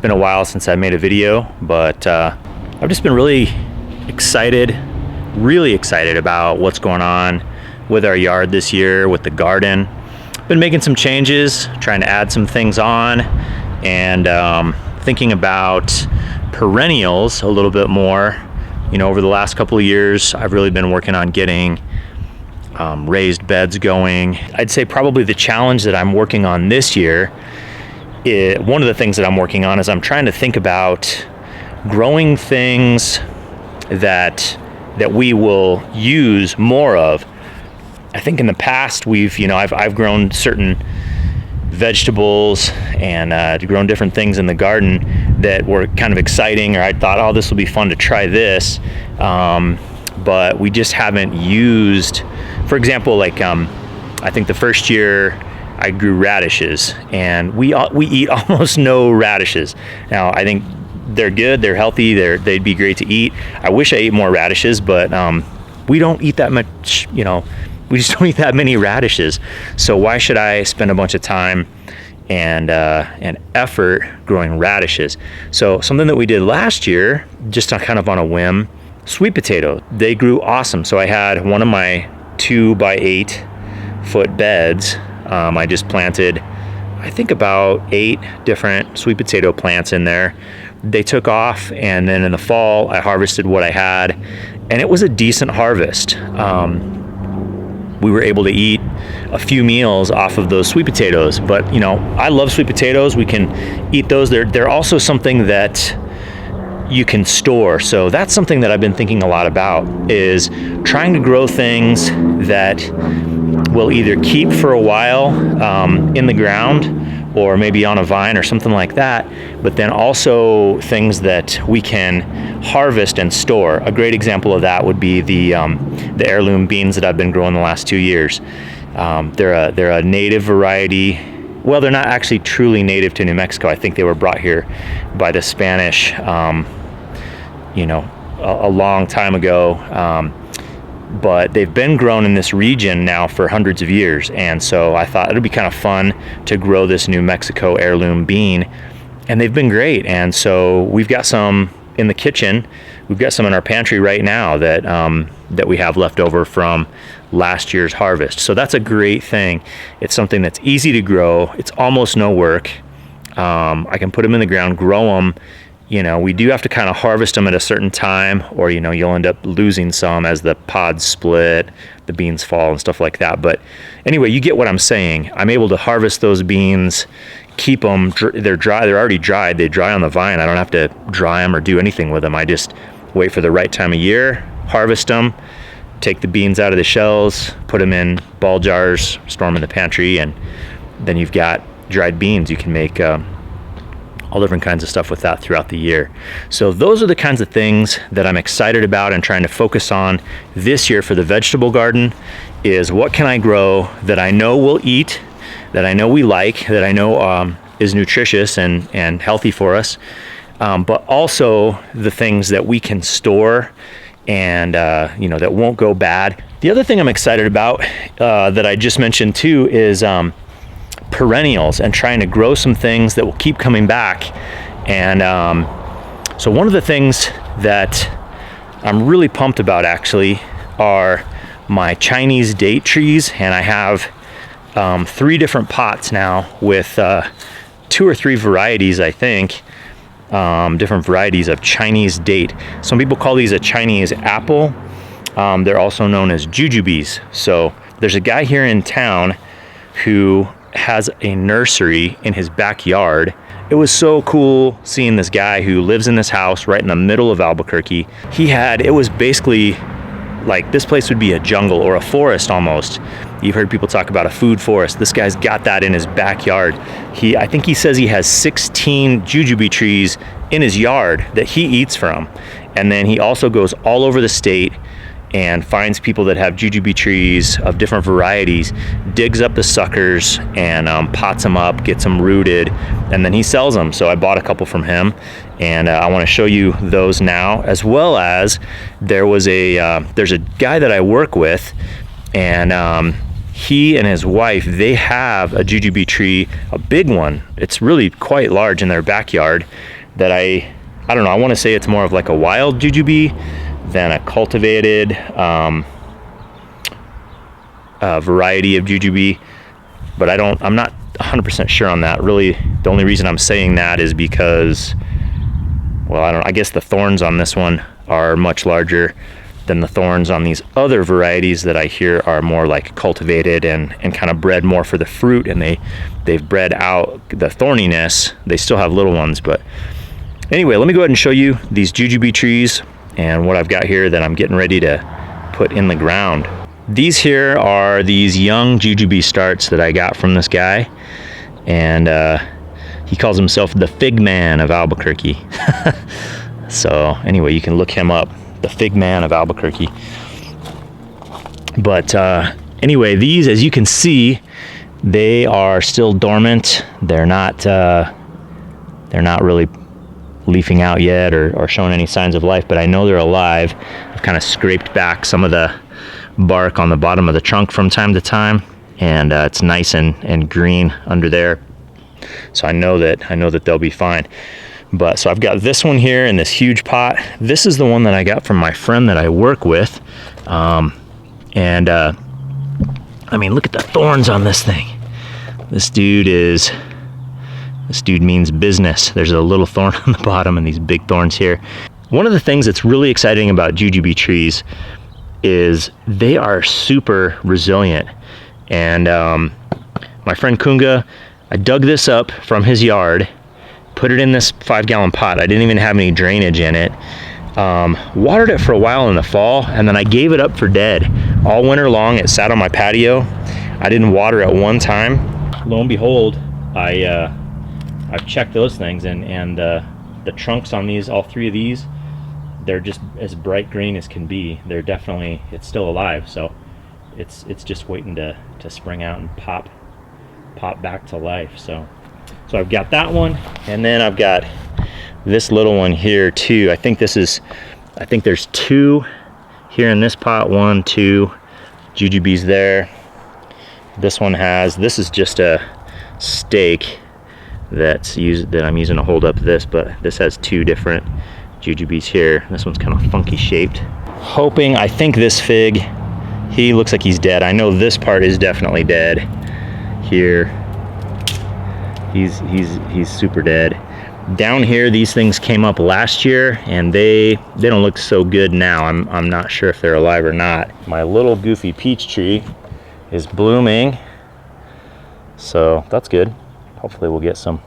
been a while since I made a video, but I've just been really excited about what's going on with our yard this year, with the garden. Been making some changes, trying to add some things on, and thinking about perennials a little bit more. You know, over the last couple of years, I've really been working on getting raised beds going. I'd say probably the challenge that I'm working on this year, one of the things that I'm working on is I'm trying to think about growing things that we will use more of. I think in the past I've grown certain vegetables and grown different things in the garden that were kind of exciting, or I thought, oh, this will be fun to try this, but we just haven't used. For example, like I think the first year I grew radishes, and we eat almost no radishes. Now I think they're good, they're healthy, they'd be great to eat. I wish I ate more radishes, but we don't eat that much. We just don't eat that many radishes. So why should I spend a bunch of time and effort growing radishes? So something that we did last year, just kind of on a whim, sweet potato. They grew awesome. So I had one of my 2x8 foot beds. I just planted, I think, about 8 different sweet potato plants in there. They took off, and then in the fall I harvested what I had, and it was a decent harvest. We were able to eat a few meals off of those sweet potatoes, but I love sweet potatoes. We can eat those. They're also something that you can store. So that's something that I've been thinking a lot about, is trying to grow things that will either keep for a while in the ground, or maybe on a vine or something like that, but then also things that we can harvest and store. A great example of that would be the heirloom beans that I've been growing the last 2 years. They're a native variety. Well, they're not actually truly native to New Mexico. I think they were brought here by the Spanish, a long time ago. But they've been grown in this region now for hundreds of years. And so I thought it'd be kind of fun to grow this New Mexico heirloom bean. And they've been great. And so we've got some in the kitchen. We've got some in our pantry right now that we have left over from last year's harvest. So that's a great thing. It's something that's easy to grow. It's almost no work. I can put them in the ground, grow them. We do have to kind of harvest them at a certain time, or you'll end up losing some as the pods split, the beans fall and stuff like that. But anyway, you get what I'm saying. I'm able to harvest those beans, keep them, they're dry, they're already dried, they dry on the vine. I don't have to dry them or do anything with them. I just wait for the right time of year, harvest them, take the beans out of the shells, put them in ball jars, store them in the pantry, and then you've got dried beans. You can make all different kinds of stuff with that throughout the year. So those are the kinds of things that I'm excited about and trying to focus on this year for the vegetable garden, is what can I grow that I know we'll eat, that I know we like, that I know is nutritious and healthy for us, but also the things that we can store and that won't go bad. The other thing I'm excited about that I just mentioned too is perennials, and trying to grow some things that will keep coming back. And so one of the things that I'm really pumped about actually are my Chinese date trees, and I have 3 different pots now with 2 or 3 varieties, I think, different varieties of Chinese date. Some people call these a Chinese apple. They're also known as jujubes. So there's a guy here in town who has a nursery in his backyard. It was so cool seeing this guy who lives in this house right in the middle of Albuquerque. It was basically like, this place would be a jungle or a forest almost. You've heard people talk about a food forest. This guy's got that in his backyard. I think he says he has 16 jujube trees in his yard that he eats from. And then he also goes all over the state and finds people that have jujube trees of different varieties, digs up the suckers and pots them up, gets them rooted, and then he sells them. So I bought a couple from him, and I want to show you those now, as well as there's a guy that I work with, and he and his wife, they have a jujube tree, a big one. It's really quite large in their backyard that I don't know, I want to say it's more of like a wild jujube than a cultivated variety of jujube, but I'm not 100% sure on that. Really, the only reason I'm saying that is because, well, I guess the thorns on this one are much larger than the thorns on these other varieties that I hear are more like cultivated and kind of bred more for the fruit, and they've bred out the thorniness. They still have little ones, but anyway, let me go ahead and show you these jujube trees and what I've got here that I'm getting ready to put in the ground. These here are these young jujube starts that I got from this guy, and he calls himself the Fig Man of Albuquerque. So anyway, you can look him up, the Fig Man of Albuquerque. But anyway, these, as you can see, they are still dormant. They're not really leafing out yet or showing any signs of life, but I know they're alive. I've kind of scraped back some of the bark on the bottom of the trunk from time to time, and it's nice and green under there. So I know that they'll be fine. But so I've got this one here in this huge pot. This is the one that I got from my friend that I work with. I mean, look at the thorns on this thing. This dude means business. There's a little thorn on the bottom and these big thorns here. One of the things that's really exciting about jujube trees is they are super resilient. And my friend Kunga, I dug this up from his yard, put it in this 5-gallon pot. I didn't even have any drainage in it. Watered it for a while in the fall, and then I gave it up for dead. All winter long, it sat on my patio. I didn't water it one time. Lo and behold, I've checked those things, and the trunks on these, all 3 of these, they're just as bright green as can be. They're definitely, it's still alive, so it's just waiting to spring out and pop back to life. So I've got that one, and then I've got this little one here too. I think there's 2 here in this pot. 1, 2 jujubes there. This is just a stake that I'm using to hold up this, but this has 2 different jujubes here. This one's kind of funky shaped. I think this fig, he looks like he's dead. I know this part is definitely dead here. He's super dead. Down here, these things came up last year, and they don't look so good now. I'm not sure if they're alive or not. My little goofy peach tree is blooming, so that's good. Hopefully we'll get some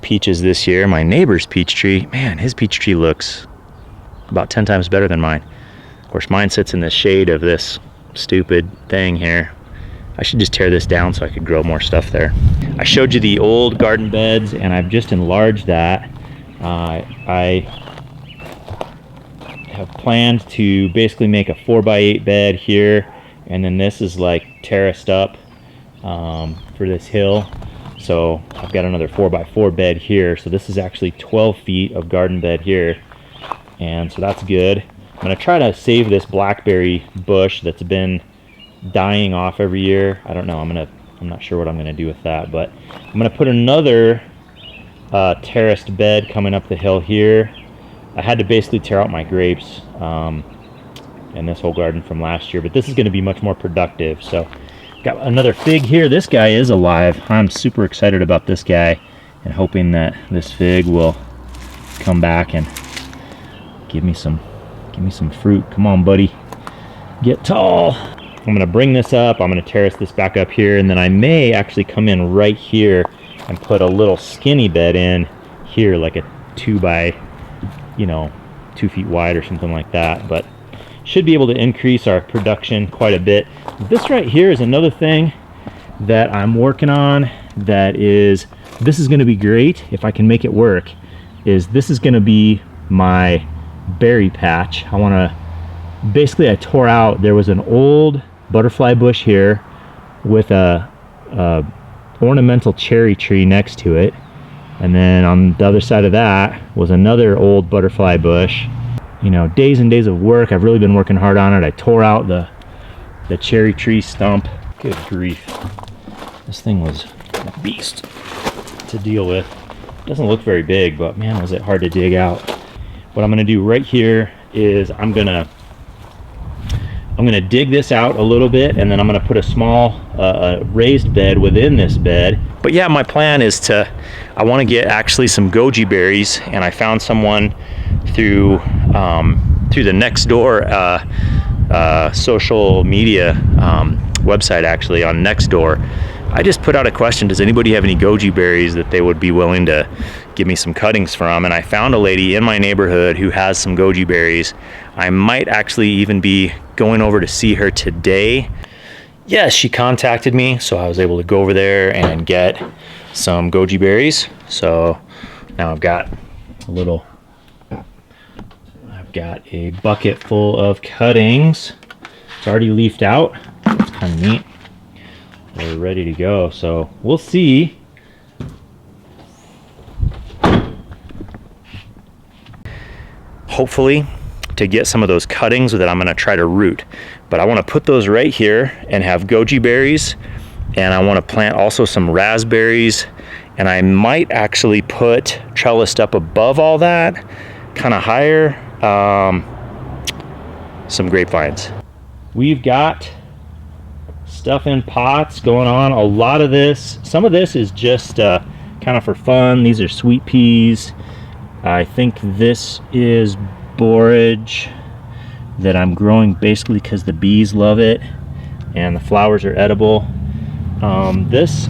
peaches this year. My neighbor's peach tree, man, his peach tree looks about 10 times better than mine. Of course, mine sits in the shade of this stupid thing here. I should just tear this down so I could grow more stuff there. I showed you the old garden beds, and I've just enlarged that. I have planned to basically make a 4x8 bed here, and then this is like terraced up for this hill. So I've got another 4x4 bed here. So this is actually 12 feet of garden bed here, and so that's good. I'm gonna try to save this blackberry bush that's been dying off every year. I don't know, I'm not sure what I'm gonna do with that, but I'm gonna put another terraced bed coming up the hill here. I had to basically tear out my grapes in this whole garden from last year, but this is gonna be much more productive. So got another fig here. This guy is alive. I'm super excited about this guy and hoping that this fig will come back and give me some fruit. Come on, buddy, get tall. I'm gonna bring this up, I'm gonna terrace this back up here, and then I may actually come in right here and put a little skinny bed in here, like a 2 by 2 feet wide or something like that. But should be able to increase our production quite a bit. This right here is another thing that I'm working on. This is gonna be great if I can make it work. This is gonna be my berry patch. I tore out, there was an old butterfly bush here with a ornamental cherry tree next to it, and then on the other side of that was another old butterfly bush. Days and days of work. I've really been working hard on it. I tore out the cherry tree stump, Good grief. This thing was a beast to deal with. Doesn't look very big, but man, was it hard to dig out. What I'm gonna do right here is I'm gonna dig this out a little bit, and then I'm gonna put a small raised bed within this bed. But yeah, my plan is I wanna get actually some goji berries, and I found someone through the Nextdoor social media website, actually, on Nextdoor. I just put out a question, does anybody have any goji berries that they would be willing to give me some cuttings from? And I found a lady in my neighborhood who has some goji berries. I might actually even be going over to see her today. Yes, she contacted me, so I was able to go over there and get some goji berries. So now I've got a bucket full of cuttings. It's already leafed out. It's kind of neat. We're ready to go, so we'll see. Hopefully to get some of those cuttings that I'm going to try to root, but I want to put those right here and have goji berries, and I want to plant also some raspberries, and I might actually put trellised up above all that, kind of higher, some grapevines. We've got stuff in pots going on. A lot of this, some of this is just kind of for fun. These are sweet peas. I think this is borage that I'm growing basically because the bees love it and the flowers are edible. This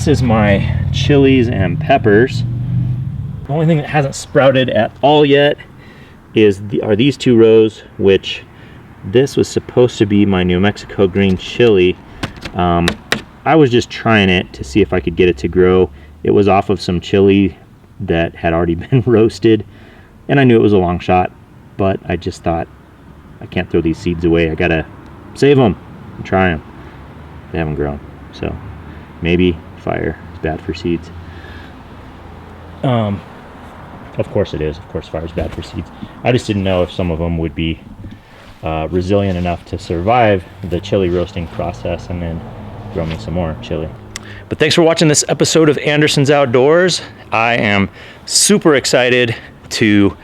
is my chilies and peppers. The only thing that hasn't sprouted at all yet are these two rows, which this was supposed to be my New Mexico green chili. I was just trying it to see if I could get it to grow. It was off of some chili that had already been roasted, and I knew it was a long shot, but I just thought, I can't throw these seeds away. I gotta save them and try them. They haven't grown, so maybe fire is bad for seeds. Of course it is. Of course fire is bad for seeds. I just didn't know if some of them would be resilient enough to survive the chili roasting process and then grow me some more chili. But thanks for watching this episode of Anderson's Outdoors. I am super excited to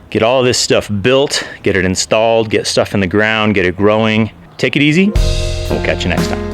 get all of this stuff built, get it installed, get stuff in the ground, get it growing. Take it easy. We'll catch you next time.